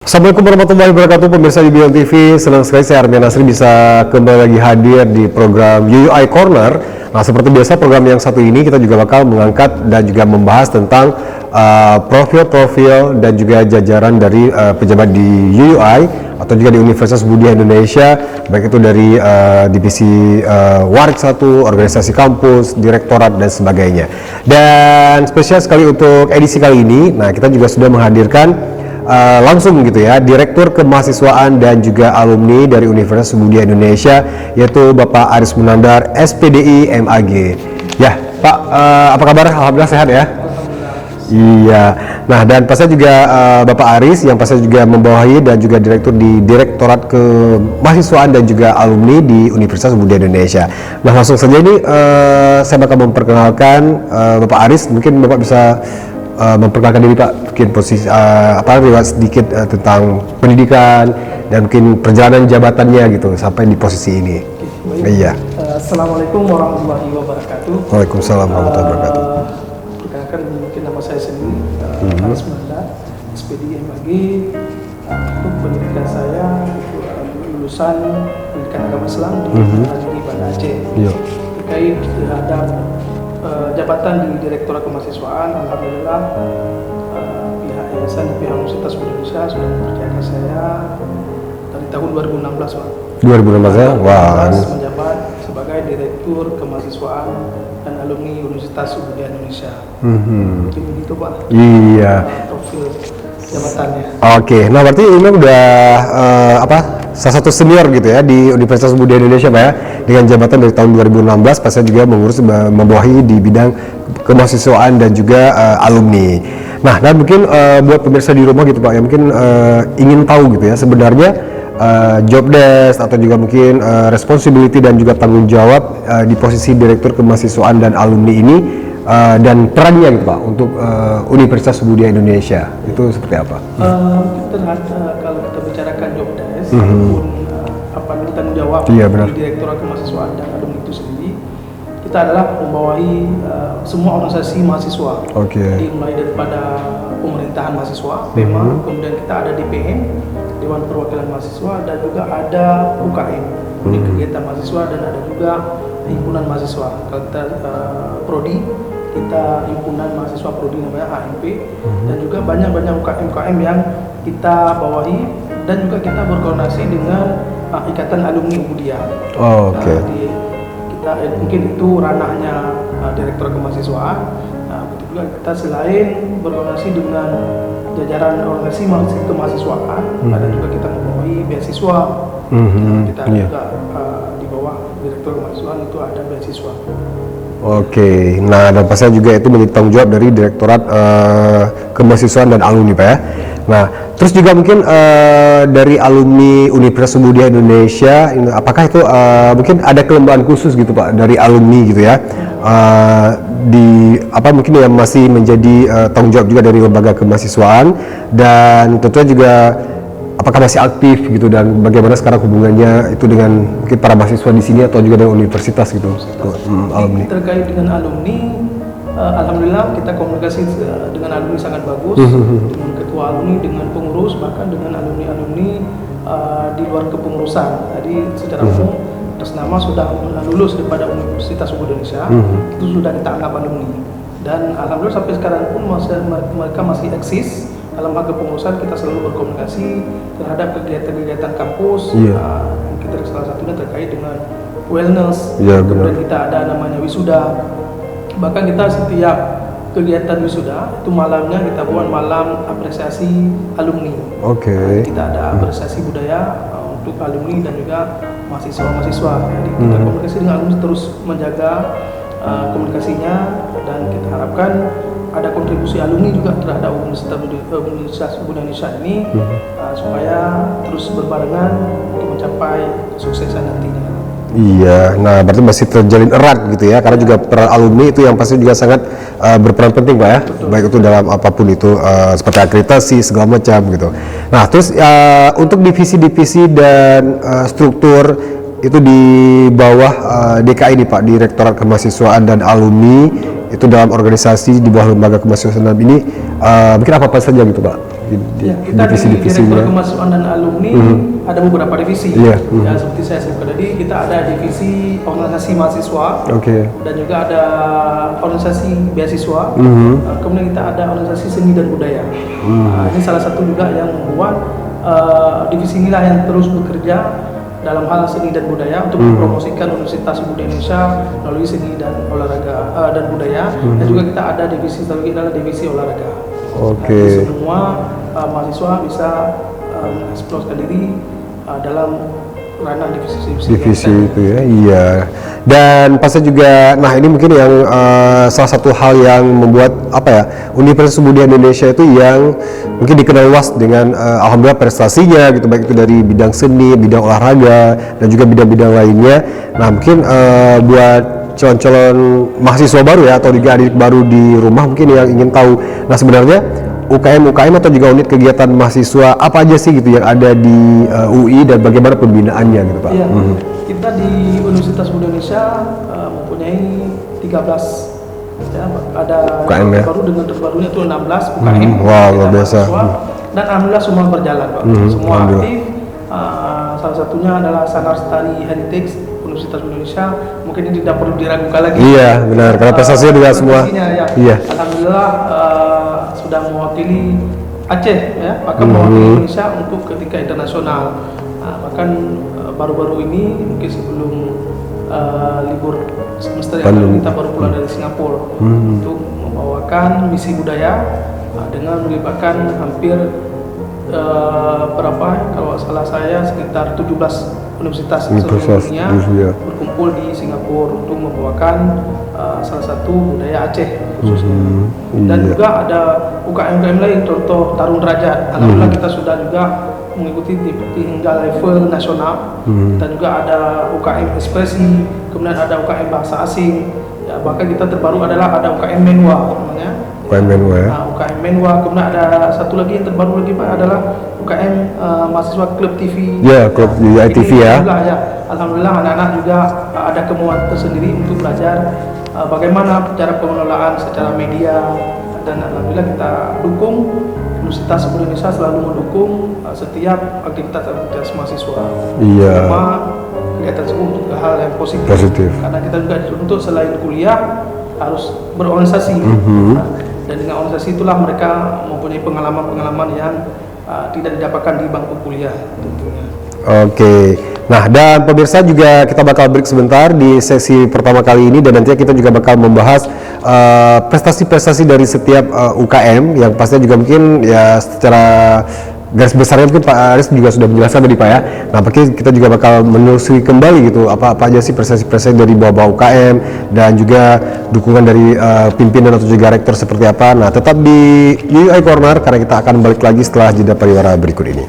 Assalamualaikum warahmatullahi wabarakatuh, pemirsa UBN TV. Senang sekali saya Armian Nasri bisa kembali lagi hadir di program UUI Corner. Nah, seperti biasa program yang satu ini kita juga bakal mengangkat dan juga membahas tentang profil-profil dan juga jajaran dari pejabat di UUI atau juga di Universitas Budaya Indonesia, baik itu dari divisi Warik 1, organisasi kampus, direktorat dan sebagainya. Dan spesial sekali untuk edisi kali ini, nah kita juga sudah menghadirkan langsung gitu ya, Direktur Kemahasiswaan dan juga alumni dari Universitas Budaya Indonesia, yaitu Bapak Aris Munandar, SPDI MAG. Ya, Pak, apa kabar? Alhamdulillah sehat ya? Iya. Nah, dan pasnya juga Bapak Aris yang pasnya juga membawahi dan juga Direktur di Direktorat Kemahasiswaan dan juga alumni di Universitas Budaya Indonesia. Nah, langsung saja ini saya bakal memperkenalkan Bapak Aris. Mungkin Bapak bisa memperkenalkan diri Pak, mungkin posisi riwayat sedikit tentang pendidikan dan mungkin perjalanan jabatannya gitu sampai di posisi ini. Iya. Assalamualaikum warahmatullahi wabarakatuh. Waalaikumsalam warahmatullahi wabarakatuh. Perkenalkan mungkin nama saya sendiri Aris Munandar, SPDI MAG. Untuk pendidikan saya lulusan pendidikan agama Islam di Banda Aceh. Terkait terhadap jabatan di Direktorat Kemahasiswaan, alhamdulillah pihak yayasan dan pihak Universitas Budaya Indonesia sudah mempercayakan saya dari tahun 2016 Pak. 2016 ya? Wah. Menjabat sebagai Direktur Kemahasiswaan dan alumni Universitas Budaya Indonesia. Jadi begitu Pak. Iya. Profil jabatannya. Oke, nah berarti ini udah salah satu senior gitu ya di Universitas Budaya Indonesia Pak ya, dengan jabatan dari tahun 2016, pas saya juga membawahi di bidang kemahasiswaan dan juga alumni. Nah, dan mungkin buat pemirsa di rumah gitu Pak ya, mungkin ingin tahu gitu ya sebenarnya job desk atau juga mungkin responsibility dan juga tanggung jawab di posisi Direktur Kemahasiswaan dan alumni ini dan perannya gitu Pak untuk Universitas Budaya Indonesia itu seperti apa? Kalau kita bicarakan job desk ataupun tanggung jawab di Direktorat Kemahasiswaan dan alumni itu sendiri, kita adalah membawahi semua organisasi mahasiswa. Jadi mulai daripada pemerintahan mahasiswa, PEMA, kemudian kita ada DPM, Dewan Perwakilan Mahasiswa, dan juga ada UKM, unit kegiatan mahasiswa, dan ada juga himpunan mahasiswa. Kalau kita prodi, kita himpunan mahasiswa prodi namanya HMP, dan juga banyak UKM yang kita bawahi, dan juga kita berkoordinasi dengan Ikatan Alumni Muhammadiyah. Kita mungkin itu ranahnya Direktur Kemahasiswaan. Betul juga kita selain berkoordinasi dengan jajaran organisasi kemahasiswaan, ada juga kita membawahi beasiswa. Kita juga di bawah Direktur Kemahasiswaan itu ada beasiswa. Oke, nah dan pasnya juga itu menjadi tanggung jawab dari Direktorat Kemahasiswaan dan alumni Pak ya. Nah, terus juga mungkin dari alumni Universitas Budaya Indonesia, apakah itu mungkin ada kelembagaan khusus gitu Pak dari alumni gitu ya, di mungkin yang masih menjadi tanggung jawab juga dari lembaga kemahasiswaan, dan tentunya juga apakah masih aktif gitu, dan bagaimana sekarang hubungannya itu dengan mungkin para mahasiswa di sini atau juga dengan universitas gitu, alumni. Terkait dengan alumni, alhamdulillah kita komunikasi dengan alumni sangat bagus, dengan ketua alumni, dengan pengurus, bahkan dengan alumni-alumni di luar kepengurusan. Jadi secara umum atas nama sudah lulus daripada Universitas Budaya Indonesia, itu sudah kita anggap alumni. Dan alhamdulillah sampai sekarang pun mereka masih eksis. Dalam hal kepengurusan kita selalu berkomunikasi terhadap kegiatan-kegiatan kampus. Kita salah satunya terkait dengan wellness. Kemudian kita ada namanya wisuda. Bahkan kita setiap kegiatan wisuda itu malamnya kita buat malam apresiasi alumni. Kita ada apresiasi budaya untuk alumni dan juga mahasiswa-mahasiswa. Jadi kita komunikasi dengan alumni, terus menjaga komunikasinya, dan kita harapkan ada kontribusi alumni juga terhadap Universitas Budaya Indonesia ini supaya terus berbarengan untuk mencapai kesuksesan nantinya. Iya, nah berarti masih terjalin erat gitu ya, karena juga peran alumni itu yang pasti juga sangat berperan penting Pak ya. Betul. Baik itu dalam apapun itu seperti akreditasi segala macam gitu. Nah terus untuk divisi-divisi dan struktur itu di bawah DKI nih Pak, Direktorat Kemahasiswaan dan Alumni, itu dalam organisasi di bawah lembaga kemahasiswaan ini mungkin apa saja gitu Pak? Ya, kita di Direktur Kemahasiswaan dan Alumni ada beberapa divisi. Iya. Ya, seperti saya sebutkan tadi, kita ada divisi organisasi mahasiswa, dan juga ada organisasi beasiswa. Kemudian kita ada organisasi seni dan budaya. Ini salah satu juga yang membuat divisi inilah yang terus bekerja dalam hal seni dan budaya untuk mempromosikan Universitas Budaya Indonesia melalui seni dan olahraga dan budaya. Dan juga kita ada divisi satu lagi adalah divisi olahraga. Jadi semua mahasiswa bisa mengeksplorasi diri dalam ranah divisi itu ya. Iya. Dan pasti juga, nah ini mungkin yang salah satu hal yang membuat apa ya, Universitas Budaya Indonesia itu yang mungkin dikenal luas dengan alhamdulillah prestasinya gitu, baik itu dari bidang seni, bidang olahraga, dan juga bidang-bidang lainnya. Nah mungkin buat calon-calon mahasiswa baru ya, atau juga adik baru di rumah mungkin yang ingin tahu, nah sebenarnya UKM atau juga unit kegiatan mahasiswa apa aja sih gitu yang ada di UI dan bagaimana pembinaannya gitu Pak? Iya, kita di Universitas Budaya Indonesia mempunyai 13 ya, ada UKM ya? baru dengan terbarunya itu 16 UKM. Wow, luar biasa. Dan alhamdulillah semua berjalan Pak. Semua aktif. Salah satunya adalah Sanar Tari Heritage Universitas Indonesia. Mungkin ini tidak perlu diragukan lagi. Iya, benar. Karena prestasinya juga semua. Ya. Iya. Alhamdulillah sudah mewakili Aceh ya, bahkan mewakili Indonesia untuk ke tingkat internasional. Bahkan baru-baru ini mungkin sebelum libur semester yang lalu kita baru pulang dari Singapura untuk membawakan misi budaya dengan melibatkan hampir berapa kalau salah saya sekitar 17 universitas seluruh dunia berkumpul di Singapura untuk membawakan salah satu budaya Aceh khususnya. Dan juga ada UKM lain, contoh Tarung Derajat. Alhamdulillah kita sudah juga mengikuti hingga level nasional. Dan juga ada UKM ekspresi, kemudian ada UKM bahasa asing. Ya, bahkan kita terbaru adalah ada UKM Menwa namanya. UKM Menwa ya. UKM Menwa, kemudian ada satu lagi yang terbaru lagi Pak adalah UKM mahasiswa klub TV. Ya, klub ITV ya. Alhamdulillah anak-anak juga ada kemauan tersendiri untuk belajar bagaimana cara pengelolaan secara media, dan alhamdulillah kita dukung. Universitas Indonesia selalu mendukung setiap aktivitas mahasiswa. Iya. Sama kegiatan tersebut untuk hal yang positif. Karena kita juga dituntut selain kuliah harus berorganisasi. Dan dengan organisasi itulah mereka mempunyai pengalaman-pengalaman yang tidak didapatkan di bangku kuliah tentunya. Oke. Nah, dan pemirsa juga kita bakal break sebentar di sesi pertama kali ini, dan nantinya kita juga bakal membahas prestasi-prestasi dari setiap UKM yang pastinya juga mungkin ya secara garis besarnya mungkin Pak Aris juga sudah menjelaskan tadi Pak ya. Nah, mungkin kita juga bakal menelusuri kembali gitu apa aja sih prestasi-prestasi dari bawah UKM dan juga dukungan dari pimpinan atau juga rektor seperti apa. Nah, tetap di UI Corner karena kita akan balik lagi setelah jeda pariwara berikut ini.